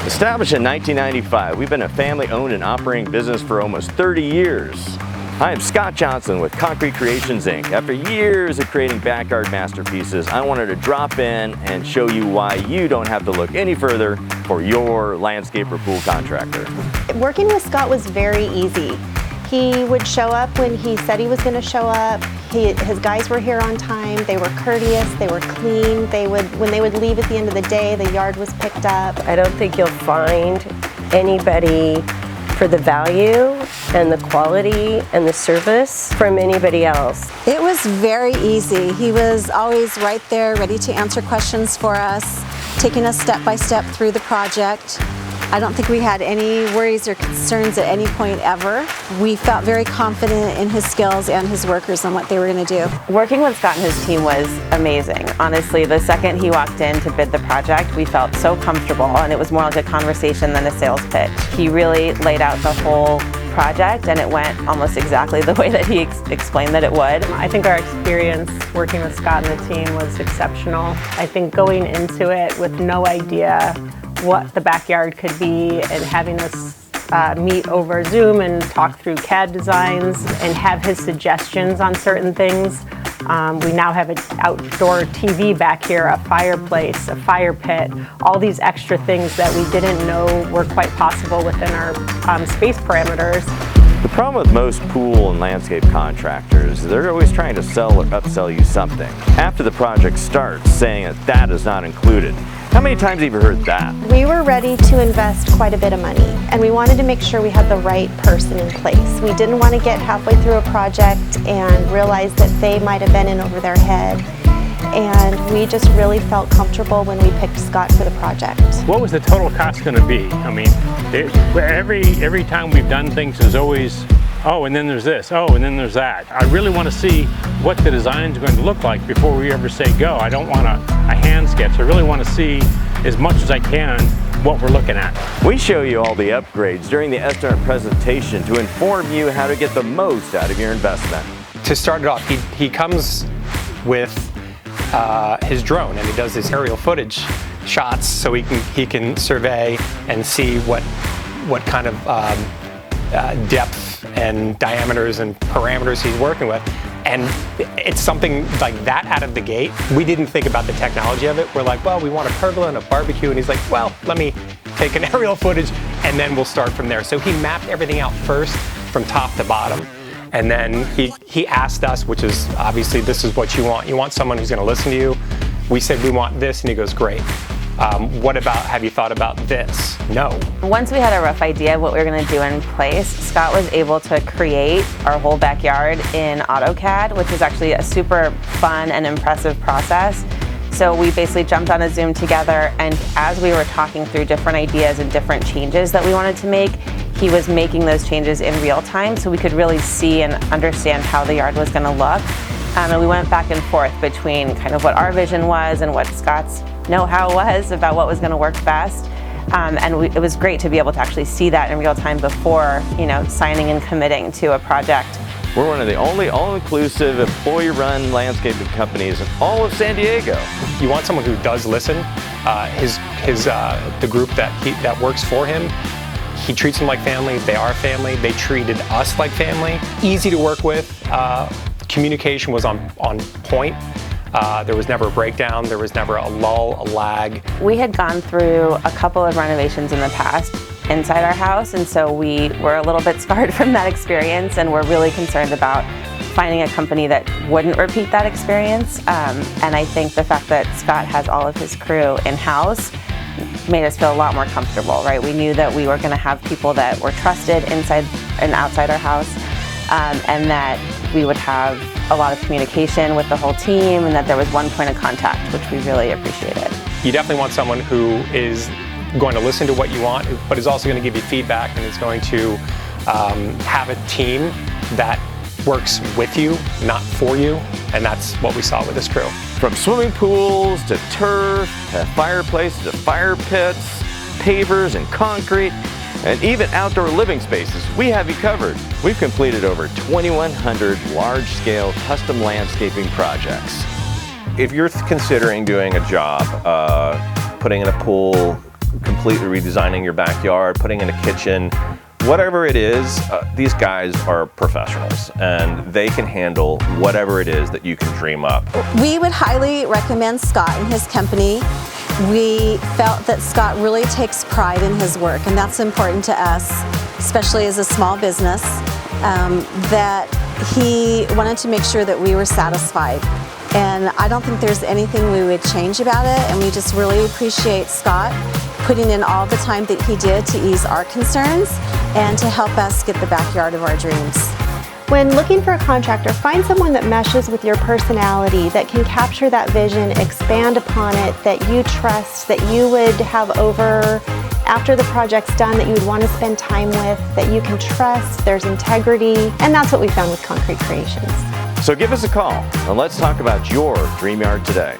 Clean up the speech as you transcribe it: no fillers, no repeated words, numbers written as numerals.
Established in 1995, we've been a family-owned and operating business for almost 30 years. I am Scott Johnson with Concrete Creations, Inc. After years of creating backyard masterpieces, I wanted to drop in and show you why you don't have to look any further for your landscape or pool contractor. Working with Scott was very easy. He would show up when he said he was going to show up. His guys were here on time. They were courteous. They were clean. When they would leave at the end of the day, the yard was picked up. I don't think you'll find anybody for the value and the quality and the service from anybody else. It was very easy. He was always right there, ready to answer questions for us, taking us step by step through the project. I don't think we had any worries or concerns at any point ever. We felt very confident in his skills and his workers and what they were going to do. Working with Scott and his team was amazing. Honestly, the second he walked in to bid the project, we felt so comfortable, and it was more like a conversation than a sales pitch. He really laid out the whole project, and it went almost exactly the way that he explained that it would. I think our experience working with Scott and the team was exceptional. I think going into it with no idea what the backyard could be and having us meet over Zoom and talk through CAD designs and have his suggestions on certain things. We now have an outdoor TV back here, a fireplace, a fire pit, all these extra things that we didn't know were quite possible within our space parameters. The problem with most pool and landscape contractors is they're always trying to sell or upsell you something after the project starts, saying that is not included. How many times have you heard that? We were ready to invest quite a bit of money, and we wanted to make sure we had the right person in place. We didn't want to get halfway through a project and realize that they might have been in over their head. And we just really felt comfortable when we picked Scott for the project. What was the total cost going to be? I mean, every time we've done things, there's always, oh, and then there's this, oh, and then there's that. I really want to see what the design's going to look like before we ever say go. I don't want a hand sketch. I really want to see as much as I can what we're looking at. We show you all the upgrades during the SDR presentation to inform you how to get the most out of your investment. To start it off, he comes with his drone, and he does his aerial footage shots so he can survey and see what kind of depth and diameters and parameters he's working with. And it's something like that out of the gate. We didn't think about the technology of it. We're like, well, we want a pergola and a barbecue. And he's like, well, let me take an aerial footage and then we'll start from there. So he mapped everything out first from top to bottom. And then he asked us, which is obviously this is what you want. You want someone who's going to listen to you. We said we want this, and he goes, great. What about, have you thought about this? No. Once we had a rough idea of what we were going to do in place, Scott was able to create our whole backyard in AutoCAD, which was actually a super fun and impressive process. So we basically jumped on a Zoom together, and as we were talking through different ideas and different changes that we wanted to make, he was making those changes in real time so we could really see and understand how the yard was going to look. And we went back and forth between kind of what our vision was and what Scott's know-how was about what was going to work best. It was great to be able to actually see that in real time before, signing and committing to a project. We're one of the only all-inclusive employee-run landscaping companies in all of San Diego. You want someone who does listen. The group that works for him, he treats them like family. They are family. They treated us like family. Easy to work with. Communication was on point. There was never a breakdown. There was never a lull, a lag. We had gone through a couple of renovations in the past inside our house, and so we were a little bit scarred from that experience, and we're really concerned about finding a company that wouldn't repeat that experience. And I think the fact that Scott has all of his crew in-house made us feel a lot more comfortable, right? We knew that we were going to have people that were trusted inside and outside our house, and that we would have a lot of communication with the whole team, and that there was one point of contact, which we really appreciated. You definitely want someone who is going to listen to what you want, but is also going to give you feedback, and is going to have a team that works with you, not for you, and that's what we saw with this crew. From swimming pools to turf, to fireplaces to fire pits, pavers and concrete, and even outdoor living spaces, we have you covered. We've completed over 2,100 large-scale custom landscaping projects. If you're considering doing a job, putting in a pool, completely redesigning your backyard, putting in a kitchen, whatever it is, these guys are professionals and they can handle whatever it is that you can dream up. We would highly recommend Scott and his company. We felt that Scott really takes pride in his work, and that's important to us, especially as a small business, that he wanted to make sure that we were satisfied. And I don't think there's anything we would change about it, and we just really appreciate Scott putting in all the time that he did to ease our concerns and to help us get the backyard of our dreams. When looking for a contractor, find someone that meshes with your personality, that can capture that vision, expand upon it, that you trust, that you would have over after the project's done, that you would want to spend time with, that you can trust, there's integrity, and that's what we found with Concrete Creations. So give us a call and let's talk about your dream yard today.